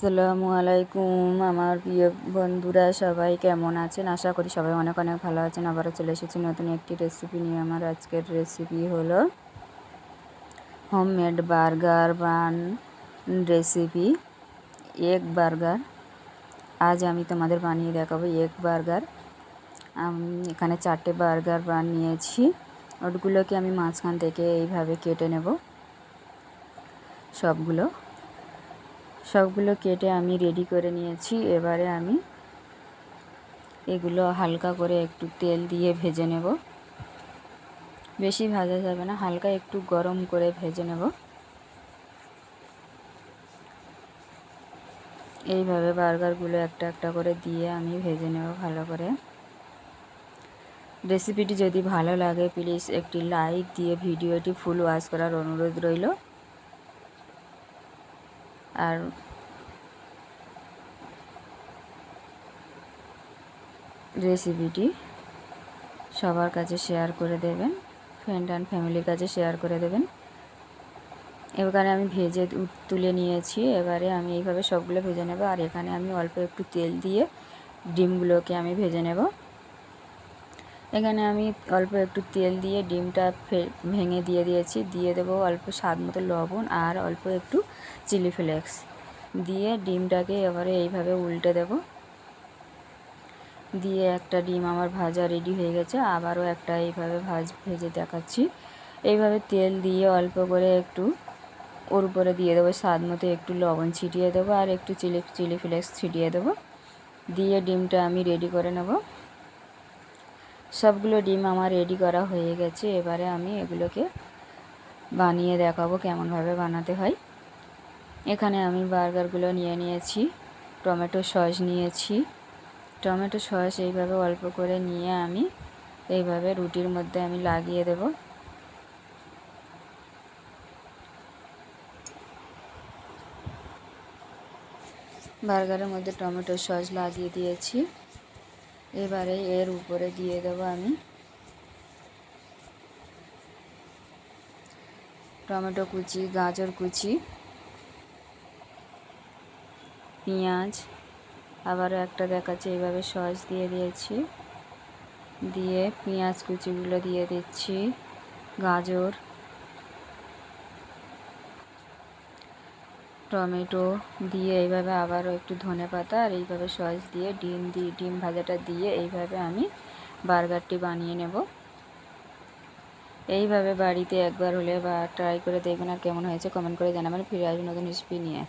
আসসালামু আলাইকুম আমার প্রিয় বন্ধুরা, সবাই কেমন আছেন? আশা করি সবাই অনেক অনেক ভালো আছেন। আবারও চলে এসেছি নতুন একটি রেসিপি নিয়ে। আমার আজকের রেসিপি হলো হোমমেড বার্গার বান রেসিপি, এগ বার্গার। আজ আমি তোমাদের বানিয়ে দেখাবো এগ বার্গার। এখানে 4টে বার্গার বান নিয়েছি। ওগুলোকে আমি মাঝখান থেকে এইভাবে কেটে নেব। সবগুলো কেটে আমি রেডি করে নিয়েছি। এবারে আমি এগুলো হালকা করে একটু তেল দিয়ে ভেজে নেব। বেশি ভাজা যাবে না, হালকা একটু গরম করে ভেজে নেব। এইভাবে বার্গারগুলো একটা একটা করে দিয়ে আমি ভেজে নেব ভালো করে। রেসিপিটি যদি ভালো লাগে প্লিজ একটি লাইক দিয়ে ভিডিওটি ফুল ওয়াচ করার অনুরোধ রইল। আর রেসিপিটি সবার কাছে শেয়ার করে দেবেন, ফ্রেন্ড অ্যান্ড ফ্যামিলির কাছে শেয়ার করে দেবেন। এবারে আমি ভেজে তুলে নিয়েছি। এবারে আমি এইভাবে সবগুলো ভেজে নেব। আর এখানে আমি অল্প একটু তেল দিয়ে ডিমগুলোকে আমি ভেজে নেব। এখানে আমি অল্প একটু তেল দিয়ে ডিমটা ভেঙে দিয়ে দিয়েছি। দিয়ে দেবো অল্প স্বাদ মতো লবণ আর অল্প একটু চিলি ফ্লেক্স দিয়ে ডিমটাকে এবারে এইভাবে উল্টে দেব। দিয়ে একটা ডিম আমার ভাজা রেডি হয়ে গেছে। আবারও একটা এইভাবে ভেজে দেখাচ্ছি। এইভাবে তেল দিয়ে অল্প করে একটু ওর উপরে দিয়ে দেবো স্বাদ মতো একটু লবণ ছিটিয়ে দেবো আর একটু চিলি ফ্লেক্স ছিটিয়ে দেবো। দিয়ে ডিমটা আমি রেডি করে নেব। সবগুলো ডিম আমার রেডি করা হয়ে গেছে। এবারে আমি এগুলোকে বানিয়ে দেখাবো কেমনভাবে বানাতে হয়। এখানে আমি বার্গারগুলো নিয়ে নিয়েছি। টমেটো সস নিয়েছি। টমেটো সস এইভাবে অল্প করে নিয়ে আমি এইভাবে রুটির মধ্যে আমি লাগিয়ে দেব। বার্গারের মধ্যে টমেটো সস লাগিয়ে দিয়েছি। এবারে এর উপরে দিয়ে দেব আমি টমেটো কুচি, গাজর কুচি, পেঁয়াজ। আবারও একটা দেখাচ্ছি, এইভাবে সস দিয়ে দিয়েছি। দিয়ে পেঁয়াজ কুচিগুলো দিয়ে দিচ্ছি, গাজর, টমেটো দিয়ে এইভাবে আবারও একটু ধনেপাতা আর এইভাবে সস দিয়ে ডিম ভাজাটা দিয়ে এইভাবে আমি বার্গারটি বানিয়ে নেব। এইভাবে বাড়িতে একবার হলে বা ট্রাই করে দেখবেন। আর কেমন হয়েছে কমেন্ট করে জানাবেন। ফিরে আসবেন নতুন রেসিপি নিয়ে।